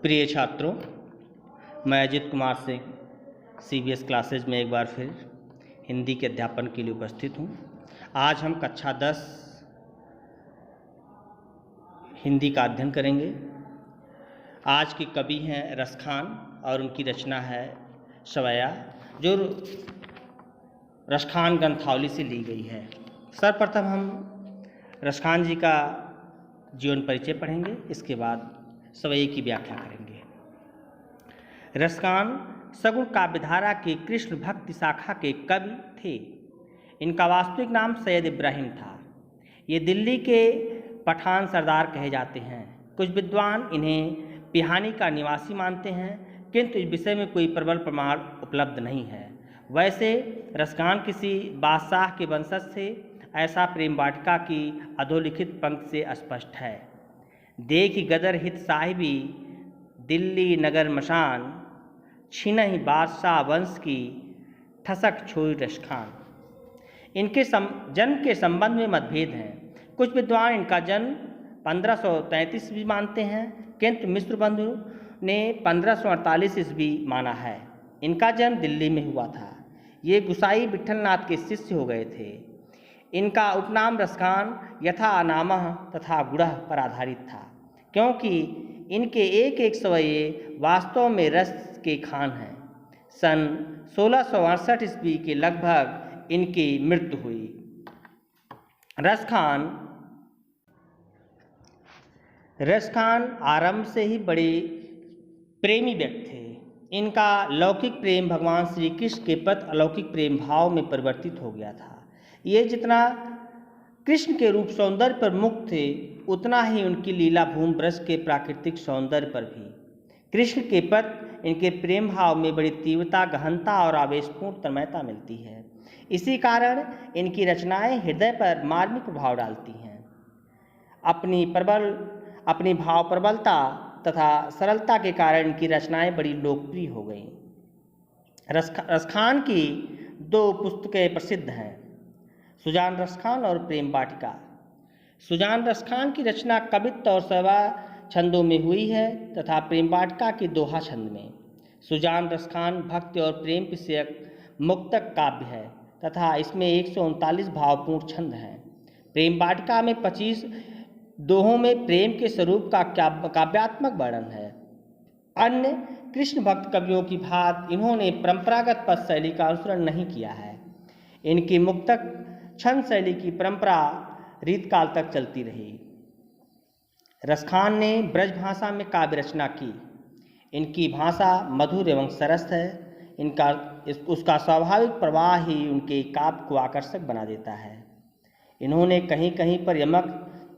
प्रिय छात्रों, मैं अजित कुमार सिंह CBS क्लासेज में एक बार फिर हिंदी के अध्यापन के लिए उपस्थित हूँ। आज हम कक्षा 10 हिंदी का अध्ययन करेंगे। आज के कवि हैं रसखान और उनकी रचना है सवैया, जो रसखान ग्रंथावली से ली गई है। सर्वप्रथम हम रसखान जी का जीवन परिचय पढ़ेंगे, इसके बाद सवैये की व्याख्या करेंगे। रसखान सगुण काव्यधारा के कृष्ण भक्ति शाखा के कवि थे। इनका वास्तविक नाम सैयद इब्राहिम था। ये दिल्ली के पठान सरदार कहे जाते हैं। कुछ विद्वान इन्हें पिहानी का निवासी मानते हैं, किंतु इस विषय में कोई प्रबल प्रमाण उपलब्ध नहीं है। वैसे रसखान किसी बादशाह के वंशज थे, ऐसा प्रेम वाटिका की अधोलिखित पंक्ति से स्पष्ट है। देखी गदर हित साहिबी दिल्ली नगर मशान, छीनहि बादशाह वंश की ठसक छोई रसखान। इनके जन्म के संबंध में मतभेद हैं। कुछ विद्वान इनका जन्म 1533 ईस्वी मानते हैं, किंतु मिश्र बंधु ने 1548 ईस्वी माना है। इनका जन्म दिल्ली में हुआ था। ये गुसाई विठलनाथ के शिष्य हो गए थे। इनका उपनाम रसखान यथा नामः तथा गुणः पर आधारित था, क्योंकि इनके एक एक सवैये वास्तव में रस के खान हैं। सन 1668 ईस्वी के लगभग इनकी मृत्यु हुई। रसखान आरंभ से ही बड़े प्रेमी व्यक्ति थे। इनका लौकिक प्रेम भगवान श्री कृष्ण के प्रति अलौकिक प्रेम भाव में परिवर्तित हो गया था। ये जितना कृष्ण के रूप सौंदर्य पर मुक्त थे, उतना ही उनकी लीला भूमि ब्रज के प्राकृतिक सौंदर्य पर भी। कृष्ण के प्रति इनके प्रेम भाव में बड़ी तीव्रता, गहनता और आवेशपूर्ण तन्मयता मिलती है। इसी कारण इनकी रचनाएं हृदय पर मार्मिक प्रभाव डालती हैं। अपनी भाव प्रबलता तथा सरलता के कारण इनकी रचनाएं बड़ी लोकप्रिय हो गईं। रसखान की 2 पुस्तकें प्रसिद्ध हैं, सुजान रसखान और प्रेम वाटिका। सुजान रसखान की रचना कवित्व और सेवा छंदों में हुई है तथा प्रेम वाटिका की दोहा छंद में। सुजान रसखान भक्ति और प्रेम विषयक मुक्तक काव्य है तथा इसमें 139 भावपूर्ण छंद हैं। प्रेम वाटिका में 25 दोहों में प्रेम के स्वरूप का काव्यात्मक वर्णन है। अन्य कृष्ण भक्त कवियों की भांति इन्होंने परंपरागत पद शैली का अनुसरण नहीं किया है। इनकी मुक्तक छंद शैली की परंपरा रीतकाल तक चलती रही। रसखान ने ब्रज भाषा में काव्य रचना की। इनकी भाषा मधुर एवं सरस है। उसका स्वाभाविक प्रवाह ही उनके काव्य को आकर्षक बना देता है। इन्होंने कहीं कहीं पर यमक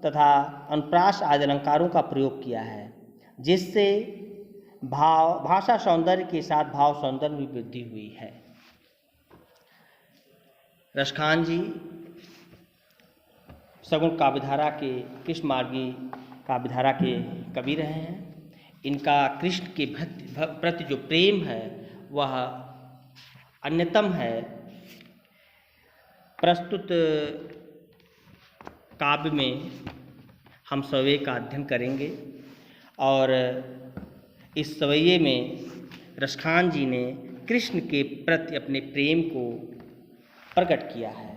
तथा अनुप्रास आदि अलंकारों का प्रयोग किया है, जिससे भाषा सौंदर्य के साथ भाव सौंदर्य में वृद्धि हुई है। रसखान जी सगुण काव्यधारा के कृष्ण मार्गी काव्यधारा के कवि रहे हैं। इनका कृष्ण के प्रति जो प्रेम है वह अन्यतम है। प्रस्तुत काव्य में हम सवैये का अध्ययन करेंगे और इस सवैये में रसखान जी ने कृष्ण के प्रति अपने प्रेम को प्रकट किया है।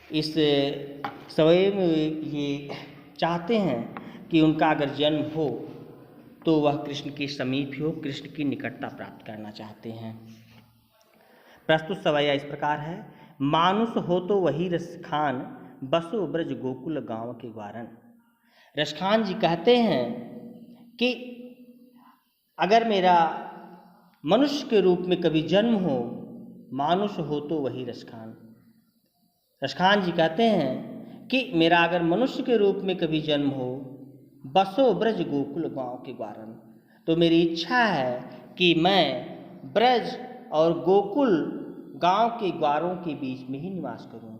इस सवैये में ये चाहते हैं कि उनका अगर जन्म हो तो वह कृष्ण के समीप हो, कृष्ण की निकटता प्राप्त करना चाहते हैं। प्रस्तुत सवैया इस प्रकार है। मानुष हो तो वही रसखान, बसो ब्रज गोकुल गांव के ग्वारन। रसखान जी कहते हैं कि अगर मेरा मनुष्य के रूप में कभी जन्म हो, मानुष हो तो वही रसखान। रसखान जी कहते हैं कि मेरा अगर मनुष्य के रूप में कभी जन्म हो, बसो ब्रज गोकुल गांव के ग्वारन, तो मेरी इच्छा है कि मैं ब्रज और गोकुल गांव के ग्वारों के बीच में ही निवास करूं।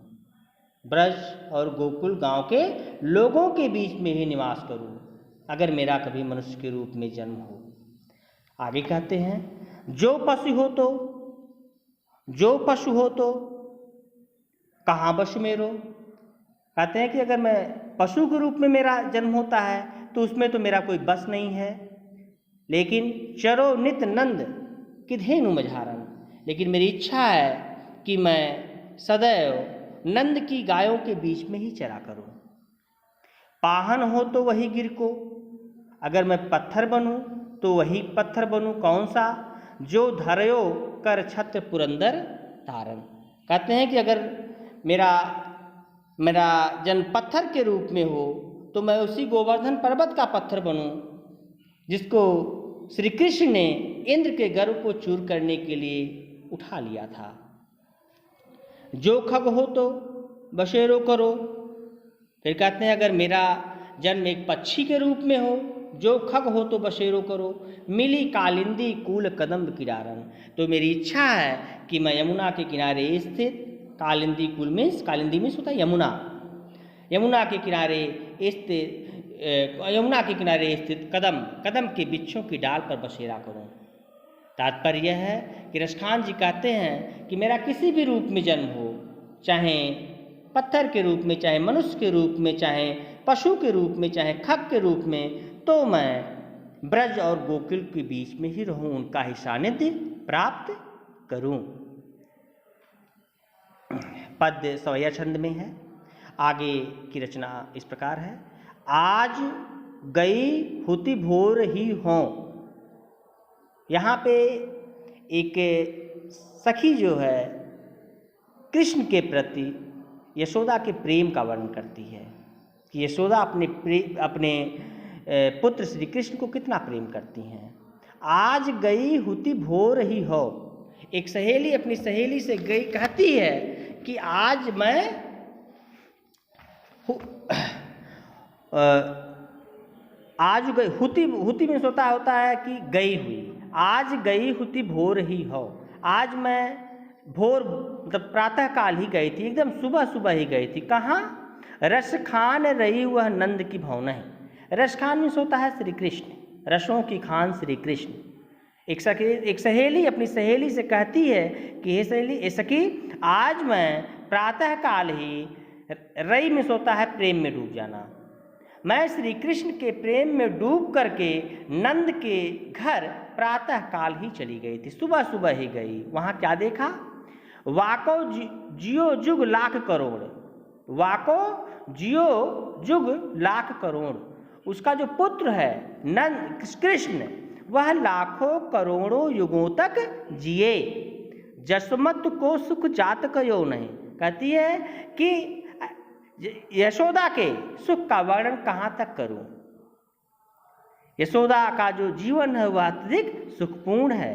ब्रज और गोकुल गांव के लोगों के बीच में ही निवास करूं, अगर मेरा कभी मनुष्य के रूप में जन्म हो। आगे कहते हैं, जो पशु हो तो कहाँ बशु मेरो। कहते हैं कि अगर मैं पशु के रूप में मेरा जन्म होता है तो उसमें तो मेरा कोई बस नहीं है। लेकिन चरो नित नंद किधेनु मझारन। लेकिन मेरी इच्छा है कि मैं सदैव नंद की गायों के बीच में ही चरा करूं। पाहन हो तो वही गिर को, अगर मैं पत्थर बनूं तो वही पत्थर बनूं। कौन सा? जो धरयो कर छत्र पुरंदर तारन। कहते हैं कि अगर मेरा जन्म पत्थर के रूप में हो तो मैं उसी गोवर्धन पर्वत का पत्थर बनूं जिसको श्री कृष्ण ने इंद्र के गर्व को चूर करने के लिए उठा लिया था। जो खग हो तो बसेरो करो। फिर कहते हैं अगर मेरा जन्म एक पक्षी के रूप में हो, जो खग हो तो बसेरो करो। मिली कालिंदी कूल कदम्ब किनारन। तो मेरी इच्छा है कि मैं यमुना के किनारे स्थित, कालिंदी कुल में, कालिंदी में होता है यमुना, यमुना के किनारे स्थित, यमुना के किनारे स्थित कदम के वृक्षों की डाल पर बसेरा करूं। तात्पर्य यह है कि रसखान जी कहते हैं कि मेरा किसी भी रूप में जन्म हो, चाहे पत्थर के रूप में, चाहे मनुष्य के रूप में, चाहे पशु के रूप में, चाहे खग के रूप में, तो मैं ब्रज और गोकुल के बीच में ही रहूं, उनका ही सानिध्य प्राप्त करूं। पद्य सवैया छंद में है। आगे की रचना इस प्रकार है। आज गई हुति भोर ही हों। यहाँ पे एक सखी जो है कृष्ण के प्रति यशोदा के प्रेम का वर्णन करती है कि यशोदा अपने पुत्र श्री कृष्ण को कितना प्रेम करती हैं। आज गई हुति भोर ही हो। एक सहेली अपनी सहेली से गई, कहती है कि आज मैं आज गई, हुति में होता है कि गई हुई। आज गई हुति भोर ही हो। आज मैं भोर मतलब प्रातः काल ही गई थी, एकदम सुबह सुबह ही गई थी। कहाँ? रस खान रही वह नंद की भवन है। रस खान में होता है श्री कृष्ण, रसों की खान श्री कृष्ण। एक सहेली अपनी सहेली से कहती है कि हे सहेली, ए सखी, आज मैं प्रातः काल ही, रई में होता है प्रेम में डूब जाना, मैं श्री कृष्ण के प्रेम में डूब करके नंद के घर प्रातः काल ही चली गई थी, सुबह सुबह ही गई। वहाँ क्या देखा? वाको जियो जुग लाख करोड़, वाको जियो जुग लाख करोड़। उसका जो पुत्र है नंद कृष्ण, वह लाखों करोड़ों युगों तक जिए, जसमत को सुख जात कयो नहीं। कहती है कि यशोदा के सुख का वर्णन कहाँ तक करूं। यशोदा का जो जीवन है वह अत्यधिक सुखपूर्ण है,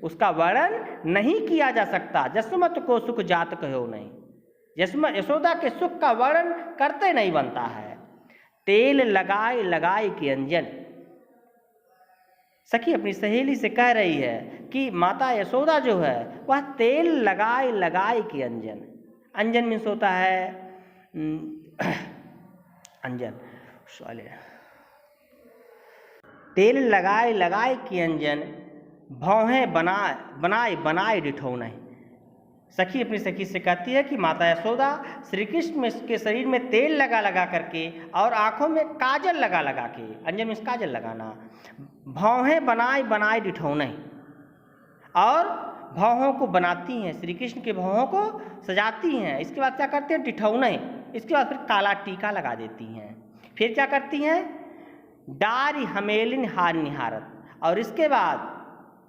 उसका वर्णन नहीं किया जा सकता। जसमत को सुख जात कहो नहीं, यशोदा के सुख का वर्णन करते नहीं बनता है। तेल लगाए लगाए के अंजन। सखी अपनी सहेली से कह रही है कि माता यशोदा जो है वह तेल लगाए लगाए के अंजन, अंजन मीन्स होता है अंजन, तेल लगाए लगाए के अंजन, भौहें बनाए बनाए डिठो नहीं। सखी अपनी सखी से कहती है कि माता यशोदा श्री कृष्ण के शरीर में तेल लगा लगा करके और आंखों में काजल लगा लगा के, अंजन मीन्स काजल लगाना, भौहें बनाए बनाए डिठो नहीं, और भौहों को बनाती हैं, श्री कृष्ण के भौहों को सजाती हैं। इसके बाद क्या करते हैं? डिठौना है। इसके बाद फिर काला टीका लगा देती हैं। फिर क्या करती हैं? डारी हमेलिन हार निहारत। और इसके बाद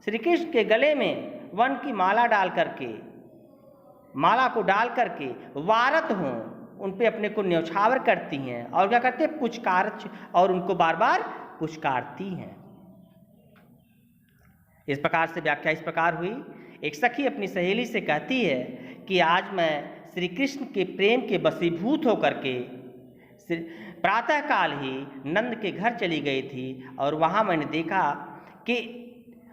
श्री कृष्ण के गले में वन की माला डाल करके, माला को डाल करके वारत हों, उन पे अपने को न्यौछावर करती हैं। और क्या करते हैं? पुचकार, और उनको बार बार पुचकारती हैं। इस प्रकार से व्याख्या इस प्रकार हुई। एक सखी अपनी सहेली से कहती है कि आज मैं श्री कृष्ण के प्रेम के वशीभूत होकर के प्रातः काल ही नंद के घर चली गई थी, और वहाँ मैंने देखा कि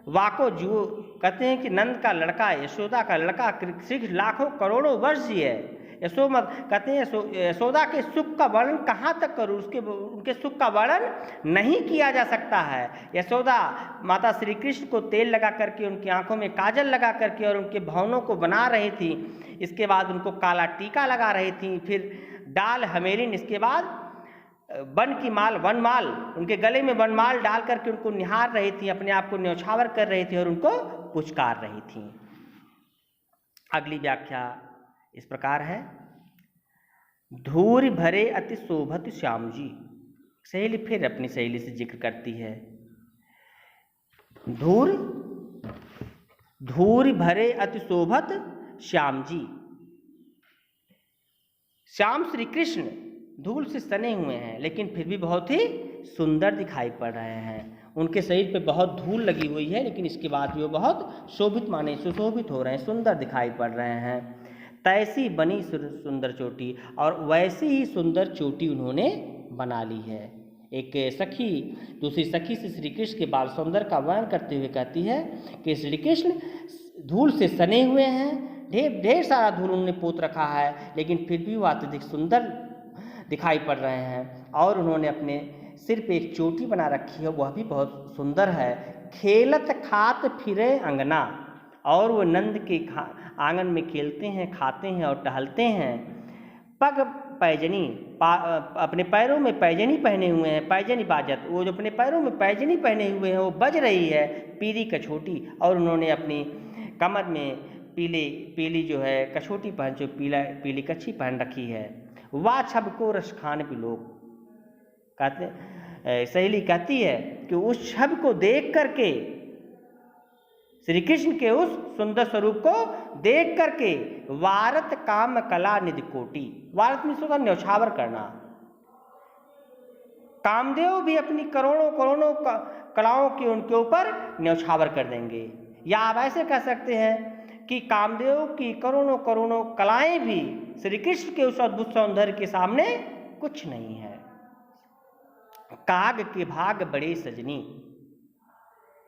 वाको जो कहते हैं कि नंद का लड़का, यशोदा का लड़का श्री लाखों करोड़ों वर्ष ही है। यशोमत कहते हैं यशोदा के सुख का वर्णन कहाँ तक करूँ, उनके सुख का वर्णन नहीं किया जा सकता है। यशोदा माता श्री कृष्ण को तेल लगा करके, उनकी आंखों में काजल लगा करके और उनके भवनों को बना रही थी। इसके बाद उनको काला टीका लगा रही थी, फिर डाल हमेलिन, इसके बाद वन की माल, वनमाल, उनके गले में वनमाल डाल करके उनको निहार रही थी, अपने आप को न्यौछावर कर रही थी और उनको पुचकार रही थी। अगली व्याख्या इस प्रकार है। धूरि भरे अति शोभत श्याम जी। सहेली फिर अपनी सहेली से जिक्र करती है। धूरि भरे अति शोभत श्याम जी। श्याम श्री कृष्ण धूल से सने हुए हैं, लेकिन फिर भी बहुत ही सुंदर दिखाई पड़ रहे हैं। उनके शरीर पे बहुत धूल लगी हुई है, लेकिन इसके बाद भी वो बहुत शोभित माने सुशोभित हो रहे हैं, सुंदर दिखाई पड़ रहे हैं। तैसी बनी सुंदर चोटी, और वैसी ही सुंदर चोटी उन्होंने बना ली है। एक सखी दूसरी सखी से श्री कृष्ण के बाल सौंदर्य का वर्णन करते हुए कहती है कि श्री कृष्ण धूल से सने हुए हैं, ढेर सारा धूल उन्होंने पोत रखा है, लेकिन फिर भी वो अत्यधिक सुंदर दिखाई पड़ रहे हैं। और उन्होंने अपने सिर पे एक चोटी बना रखी है, वह भी बहुत सुंदर है। खेलत खात फिरे अंगना, और वो नंद के आंगन में खेलते हैं, खाते हैं और टहलते हैं। पग पैजनी, अपने पैरों में पैजनी पहने हुए हैं, पैजनी बाजत, वो जो अपने पैरों में पैजनी पहने हुए हैं वो बज रही है, पीली कछोटी। और उन्होंने अपनी कमर में पीली जो है कछोटी पहन, जो पीली कच्छी पहन रखी है। वाह छब को रसखान बिलोक, कहते सहेली कहती है कि उस छब को देख करके, श्री कृष्ण के उस सुंदर स्वरूप को देख करके, वारत काम कला निधि कोटि, वारत में सोचा न्यौछावर करना। कामदेव भी अपनी करोड़ों कलाओं की उनके ऊपर न्यौछावर कर देंगे। या आप ऐसे कह सकते हैं कि कामदेव की करोड़ों कलाएं भी श्री कृष्ण के उस अद्भुत सौंदर्य के सामने कुछ नहीं है। काग के भाग बड़े सजनी,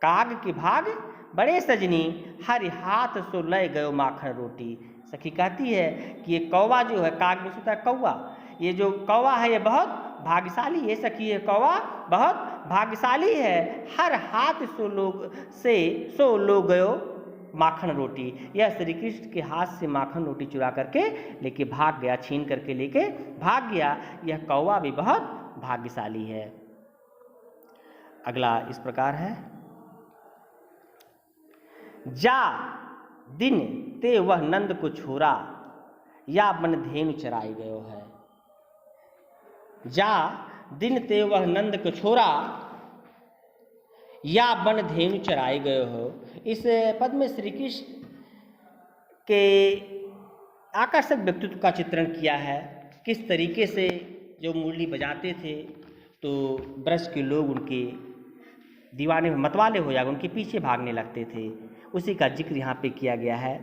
काग के भाग बड़े सजनी, हरि हाथ सो लय गयो माखन रोटी। सखी कहती है कि ये कौवा जो है, काग में सोता है कौवा, ये जो कौवा है ये बहुत भाग्यशाली है। सखी ये कौवा बहुत भाग्यशाली है। हर हाथ सो लो गयो माखन रोटी, यह श्री कृष्ण के हाथ से माखन रोटी चुरा करके लेके भाग गया, छीन करके लेके भाग गया। यह कौवा भी बहुत भाग्यशाली है। अगला इस प्रकार है। जा दिन ते वह नंद को छोरा, या बन धेनु चराई गयो है। जा दिन ते वह नंद को छोरा, या बन धेनु चराई गयो हो। इस पद में श्री कृष्ण के आकर्षक व्यक्तित्व का चित्रण किया है। किस तरीके से जो मुरली बजाते थे तो ब्रज के लोग उनके दीवाने में मतवाले हो जाकर उनके पीछे भागने लगते थे, उसी का जिक्र यहाँ पे किया गया है।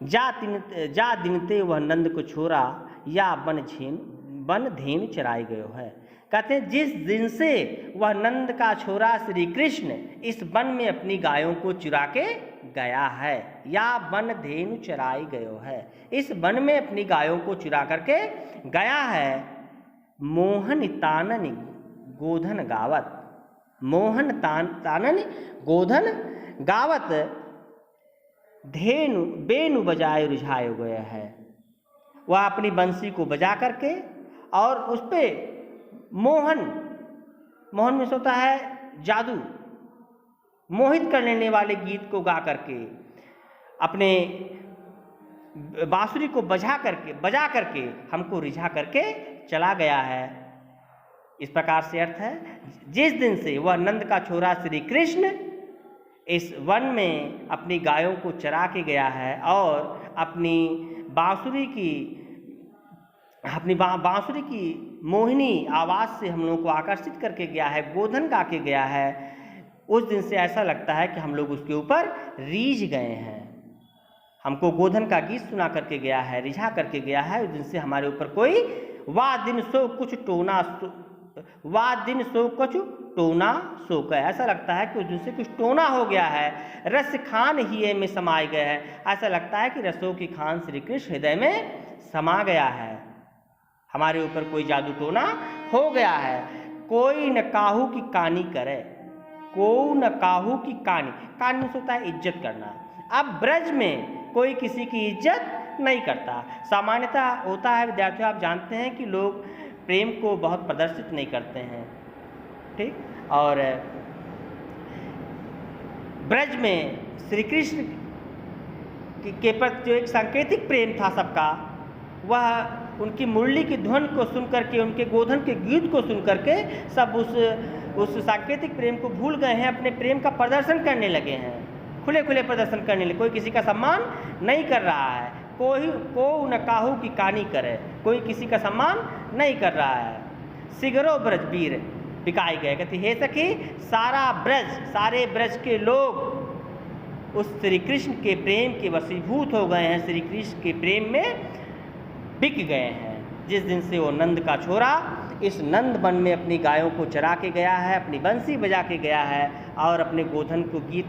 जा दिनते वह नंद को छोरा, या बन धेनु चराई गयो है। कहते हैं जिस दिन से वह नंद का छोरा श्री कृष्ण इस वन में अपनी गायों को चुरा के गया है, या बन धेनु चराई गयो है, इस वन में अपनी गायों को चुरा करके गया है। मोहन तानन गोधन गावत, मोहन तानन गोधन गावत, धेनु बेनु बजाए रुझाए गया है। वह अपनी बंसी को बजा करके और उस पर मोहन में होता है जादू, मोहित कर लेने वाले गीत को गा करके, अपने बांसुरी को बजा करके हमको रिझा करके चला गया है। इस प्रकार से अर्थ है, जिस दिन से वह नंद का छोरा श्री कृष्ण इस वन में अपनी गायों को चरा के गया है और अपनी बांसुरी की मोहिनी आवाज़ से हम लोगों को आकर्षित करके गया है, गोधन गा के गया है, उस दिन से ऐसा लगता है कि हम लोग उसके ऊपर रीझ गए हैं। हमको गोधन का गीत सुना करके गया है, रिझा करके गया है। उस दिन से हमारे ऊपर कोई वाह दिन सो कुछ टोना सो का, ऐसा लगता है कि उस दिन से कुछ टोना हो गया है। रस खान ही में समाये गए हैं, ऐसा लगता है कि रसों की खान श्री कृष्ण हृदय में समा गया है। हमारे ऊपर कोई जादू टोना हो गया है। कोई न काहू की कानी करे, को न काहू की कानी से होता है इज्जत करना। अब ब्रज में कोई किसी की इज्जत नहीं करता। सामान्यतः होता है विद्यार्थियों, आप जानते हैं कि लोग प्रेम को बहुत प्रदर्शित नहीं करते हैं, ठीक। और ब्रज में श्री कृष्ण के प्रति जो एक सांकेतिक प्रेम था सबका, वह उनकी मुरली की ध्वन को सुन करके, उनके गोधन के गीत को सुन करके सब उस सांकेतिक प्रेम को भूल गए हैं, अपने प्रेम का प्रदर्शन करने लगे हैं, खुले खुले प्रदर्शन करने लगे। कोई किसी का सम्मान नहीं कर रहा है, को न काहू की कानी करे, कोई किसी का सम्मान नहीं कर रहा है। सिगरो ब्रज वीर बिकाए गए, कहते हे सखी सारा ब्रज, सारे ब्रज के लोग उस श्री कृष्ण के प्रेम के वशीभूत हो गए हैं, श्री कृष्ण के प्रेम में बिक गए हैं। जिस दिन से वो नंद का छोरा इस नंद वन में अपनी गायों को चरा के गया है, अपनी बंसी बजा के गया है और अपने गोधन को गीत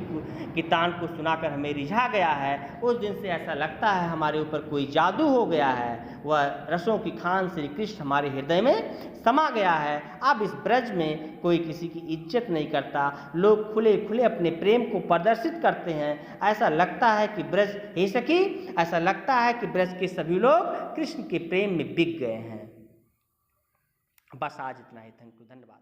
की तान को सुनाकर हमें रिझा गया है, उस दिन से ऐसा लगता है हमारे ऊपर कोई जादू हो गया है। वह रसों की खान श्री कृष्ण हमारे हृदय में समा गया है। अब इस ब्रज में कोई किसी की इज्जत नहीं करता, लोग खुले खुले अपने प्रेम को प्रदर्शित करते हैं। ऐसा लगता है कि ब्रज, हे सखी, ऐसा लगता है कि ब्रज के सभी लोग कृष्ण के प्रेम में बिक गए हैं। बस आज इतना ही। थैंक यू, धन्यवाद।